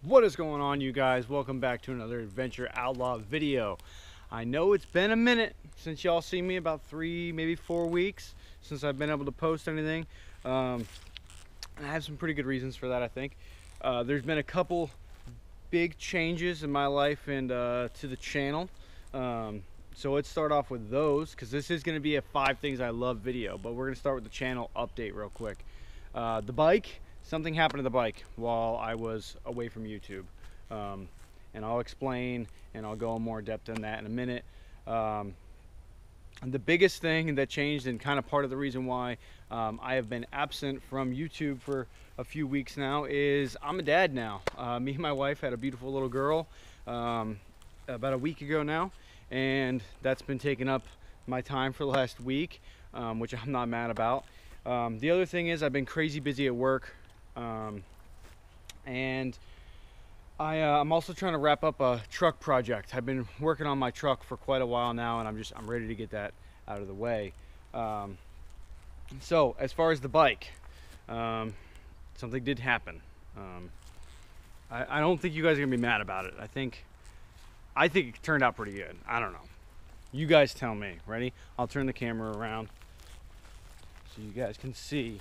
What is going on, you guys? Welcome back to another Adventure Outlaw video. I know it's been a minute since y'all seen me, about 3 maybe 4 weeks since I've been able to post anything. I have some pretty good reasons for that. I think there's been a couple big changes in my life and to the channel, so let's start off with those, because this is going to be a 5 things I love video, but we're going to start with the channel update real quick. The bike. Something happened to the bike while I was away from YouTube, and I'll explain and I'll go in more depth on that in a minute. And the biggest thing that changed, and kind of part of the reason why I have been absent from YouTube for a few weeks now, is I'm a dad now. Me and my wife had a beautiful little girl about a week ago now, and that's been taking up my time for the last week, which I'm not mad about. The other thing is I've been crazy busy at work. And I'm also trying to wrap up a truck project. I've been working on my truck for quite a while now, and I'm ready to get that out of the way. So as far as the bike, something did happen. I don't think you guys are gonna be mad about it. I think it turned out pretty good. I don't know. You guys tell me. Ready? I'll turn the camera around so you guys can see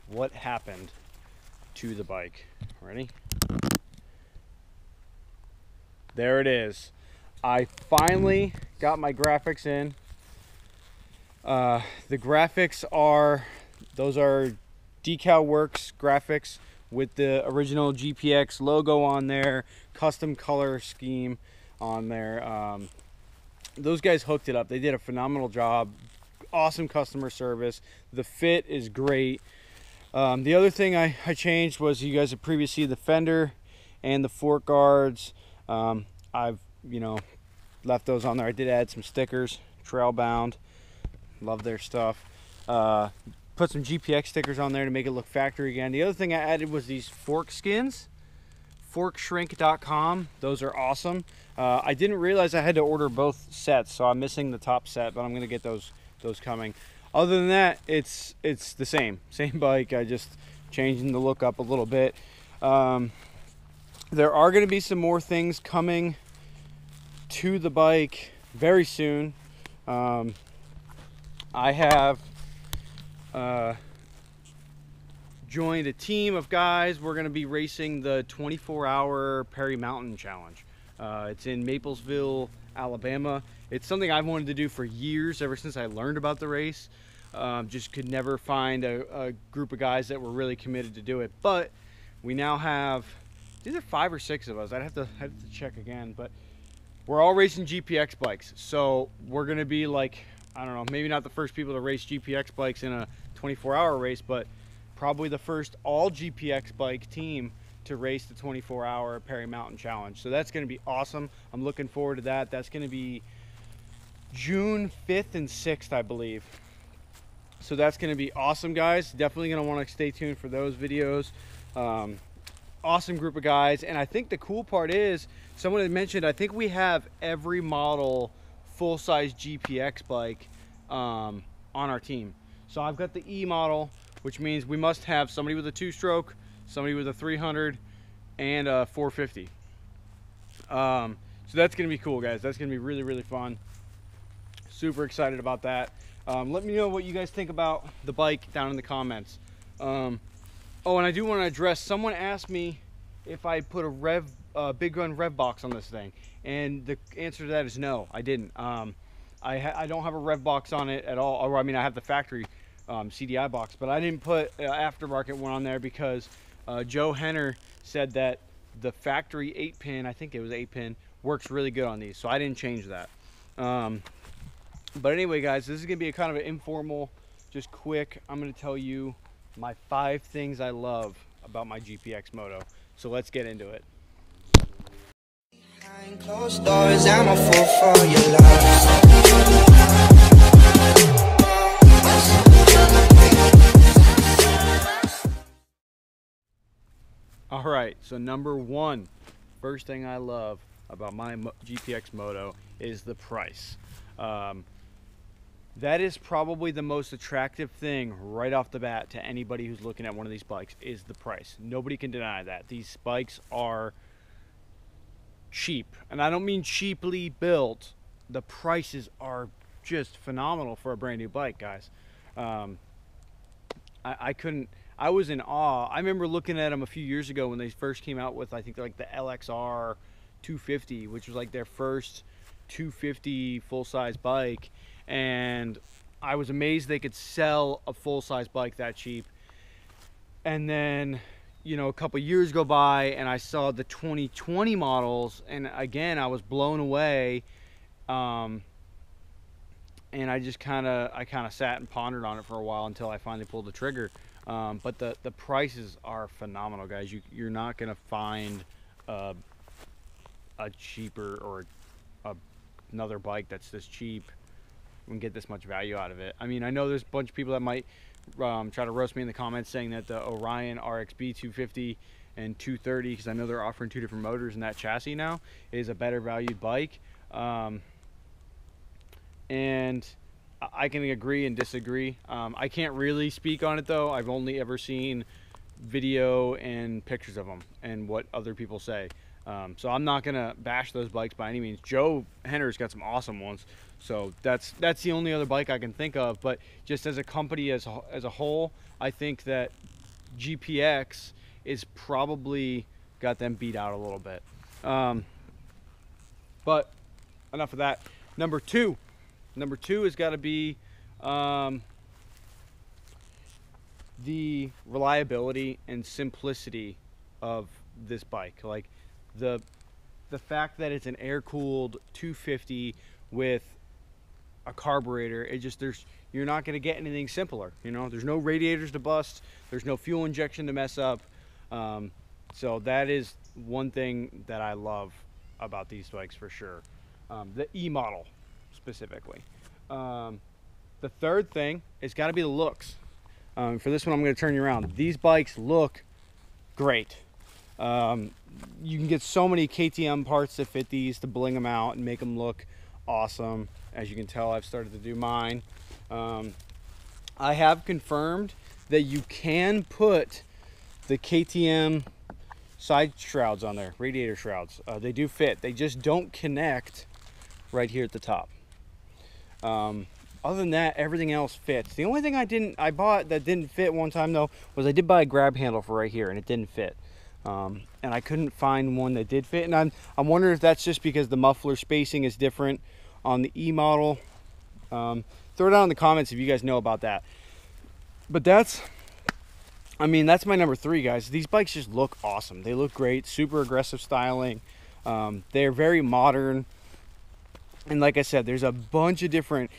what happened to the bike. Ready? There it is. I finally got my graphics in. The graphics are Decalworks graphics with the original GPX logo on there, custom color scheme on there. Those guys hooked it up. They did a phenomenal job. Awesome customer service. The fit is great. The other thing I changed was, you guys have previously seen the fender and the fork guards. I've left those on there. I did add some stickers. Trailbound, love their stuff. Put some GPX stickers on there to make it look factory again. The other thing I added was these fork skins, forkshrink.com. Those are awesome. I didn't realize I had to order both sets, so I'm missing the top set, but I'm gonna get those coming. Other than that, it's the same bike. I just changing the look up a little bit. There are going to be some more things coming to the bike very soon. I have joined a team of guys. We're going to be racing the 24-hour Perry Mountain Challenge. It's in Maplesville, Alabama. It's something I've wanted to do for years, ever since I learned about the race. Just could never find a group of guys that were really committed to do it. But we now have either 5 or 6 of us. I'd have to check again, but we're all racing GPX bikes. So we're gonna be like, I don't know, maybe not the first people to race GPX bikes in a 24-hour race, but probably the first all GPX bike team to race the 24-hour Perry Mountain Challenge. So that's gonna be awesome. I'm looking forward to that. That's gonna be June 5th and 6th, I believe. So that's going to be awesome, guys. Definitely going to want to stay tuned for those videos. Awesome group of guys. And I think the cool part is, someone had mentioned, I think we have every model full-size GPX bike on our team. So I've got the E model, which means we must have somebody with a 2-stroke, somebody with a 300, and a 450. So that's going to be cool, guys. That's going to be really, really fun. Super excited about that. Let me know what you guys think about the bike down in the comments. Oh, and I do want to address, someone asked me if I put a Big Gun rev box on this thing, and the answer to that is no, I didn't. I don't have a rev box on it at all, or I mean, I have the factory CDI box, but I didn't put aftermarket one on there because Joe Henner said that the factory 8-pin, I think it was 8-pin, works really good on these, so I didn't change that. But anyway, guys, this is going to be a kind of an informal, just quick. I'm going to tell you my 5 things I love about my GPX Moto. So let's get into it. Behind closed doors, I'm a fool for your love. All right, so number 1, first thing I love about my GPX Moto is the price. That is probably the most attractive thing right off the bat to anybody who's looking at one of these bikes, is the price. Nobody can deny that. These bikes are cheap, and I don't mean cheaply built. The prices are just phenomenal for a brand new bike, guys. I was in awe. I remember looking at them a few years ago when they first came out with, I think, like the LXR 250, which was like their first 250 full-size bike, and I was amazed they could sell a full-size bike that cheap. And then, you know, a couple years go by and I saw the 2020 models, and again I was blown away. And I just kind of sat and pondered on it for a while until I finally pulled the trigger. But the prices are phenomenal, guys. You're not gonna find a cheaper, or another bike that's this cheap and get this much value out of it. I mean, I know there's a bunch of people that might try to roast me in the comments saying that the Orion RXB 250 and 230, because I know they're offering two different motors in that chassis now, is a better valued bike. And I can agree and disagree. I can't really speak on it though. I've only ever seen video and pictures of them and what other people say. So I'm not gonna bash those bikes by any means. Joe Henner's got some awesome ones, so that's the only other bike I can think of. But just as a company as a whole, I think that GPX is probably got them beat out a little bit. But enough of that. Number two has got to be the reliability and simplicity of this bike. Like the fact that it's an air-cooled 250 with a carburetor, you're not going to get anything simpler. You know, there's no radiators to bust, there's no fuel injection to mess up. So that is one thing that I love about these bikes for sure. The E model specifically. The third thing is got to be the looks. For this one, I'm going to turn you around. These bikes look great. You can get so many KTM parts that fit these to bling them out and make them look awesome. As you can tell, I've started to do mine. I have confirmed that you can put the KTM side shrouds on there, radiator shrouds. They do fit. They just don't connect right here at the top. Other than that, everything else fits. The only thing I bought that didn't fit one time though was I did buy a grab handle for right here, and it didn't fit. And I couldn't find one that did fit, and I'm wondering if that's just because the muffler spacing is different on the E model. Throw it down in the comments if you guys know about that. But that's my number three, guys. These bikes just look awesome. They look great, super aggressive styling. They're very modern. And like I said, there's a bunch of different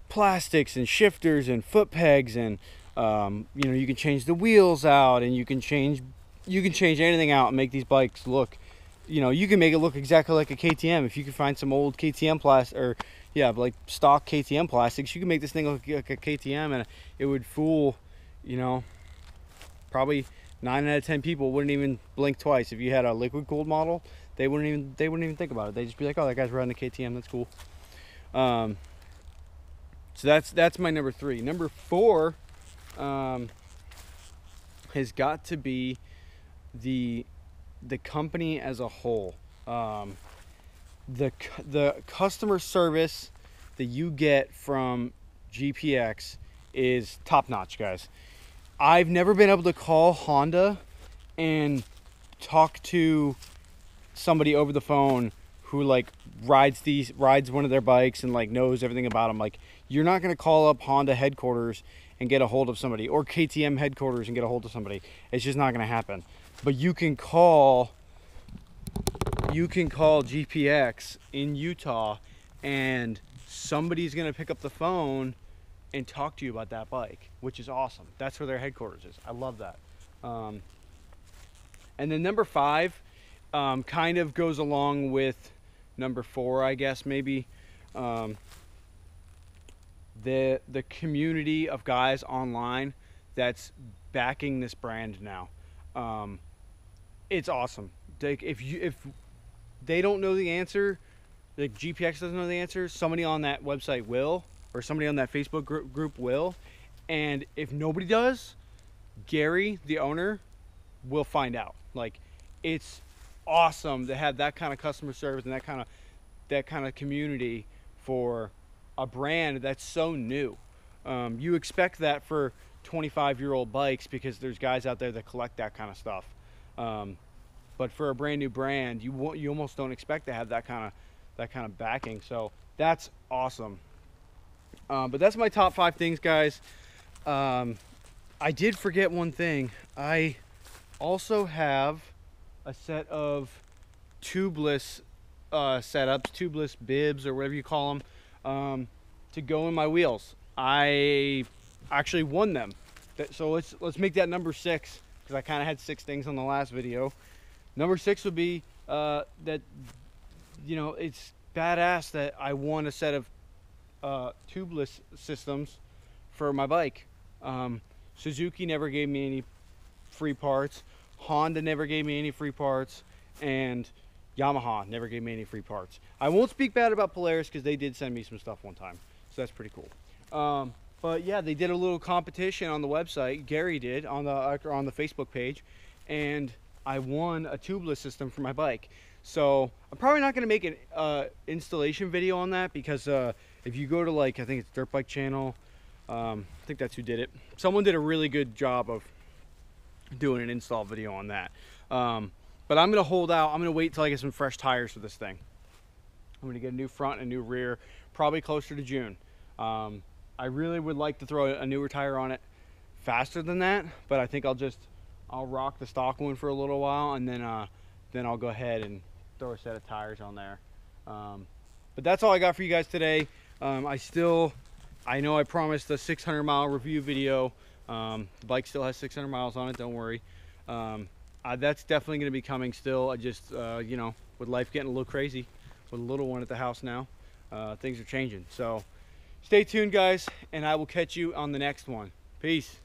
plastics and shifters and foot pegs, and you know, you can change the wheels out, and you can change anything out and make these bikes look, you know, you can make it look exactly like a KTM. If you can find some old KTM plastic, or like stock KTM plastics, you can make this thing look like a KTM, and it would fool, you know, probably 9 out of 10 people wouldn't even blink twice. If you had a liquid cooled model, they wouldn't even think about it. They'd just be like, oh, that guy's riding a KTM, that's cool. So that's my number three. Number four has got to be the company as a whole. The customer service that you get from GPX is top notch, guys. I've never been able to call Honda and talk to somebody over the phone who like rides one of their bikes and like knows everything about them. Like, you're not going to call up Honda headquarters and get a hold of somebody, or KTM headquarters and get a hold of somebody. It's just not going to happen. But you can call GPX in Utah, and somebody's going to pick up the phone and talk to you about that bike, which is awesome. That's where their headquarters is. I love that. And then number five kind of goes along with number four, I guess, maybe. The community of guys online that's backing this brand now. It's awesome. Like, if they don't know the answer, like GPX doesn't know the answer, somebody on that website will, or somebody on that Facebook group will. And if nobody does, Gary, the owner, will find out. Like, it's awesome to have that kind of customer service and that kind of community for a brand that's so new. You expect that for 25-year-old bikes because there's guys out there that collect that kind of stuff. But for a brand new brand, you almost don't expect to have that kind of backing. So that's awesome. But that's my top 5 things, guys. I did forget one thing. I also have a set of tubeless setups, tubeless bibs, or whatever you call them, to go in my wheels. I actually won them. So let's make that number 6, because I kind of had 6 things on the last video. Number 6 would be that, you know, it's badass that I won a set of tubeless systems for my bike. Suzuki never gave me any free parts. Honda never gave me any free parts, and Yamaha never gave me any free parts. I won't speak bad about Polaris because they did send me some stuff one time, so that's pretty cool. But yeah, they did a little competition on the website. Gary did on the Facebook page, and I won a tubeless system for my bike. So I'm probably not going to make an installation video on that, because if you go to, like, I think it's Dirt Bike Channel, I think that's who did it. Someone did a really good job of doing an install video on that. But I'm gonna hold out. I'm gonna wait till I get some fresh tires for this thing. I'm gonna get a new front and a new rear, probably closer to June. I really would like to throw a newer tire on it faster than that, but I think I'll rock the stock one for a little while, and then I'll go ahead and throw a set of tires on there. But that's all I got for you guys today. I know I promised a 600-mile review video. The bike still has 600 miles on it, don't worry. That's definitely going to be coming still. I just, you know, with life getting a little crazy, with a little one at the house now, things are changing. So stay tuned, guys, and I will catch you on the next one. Peace.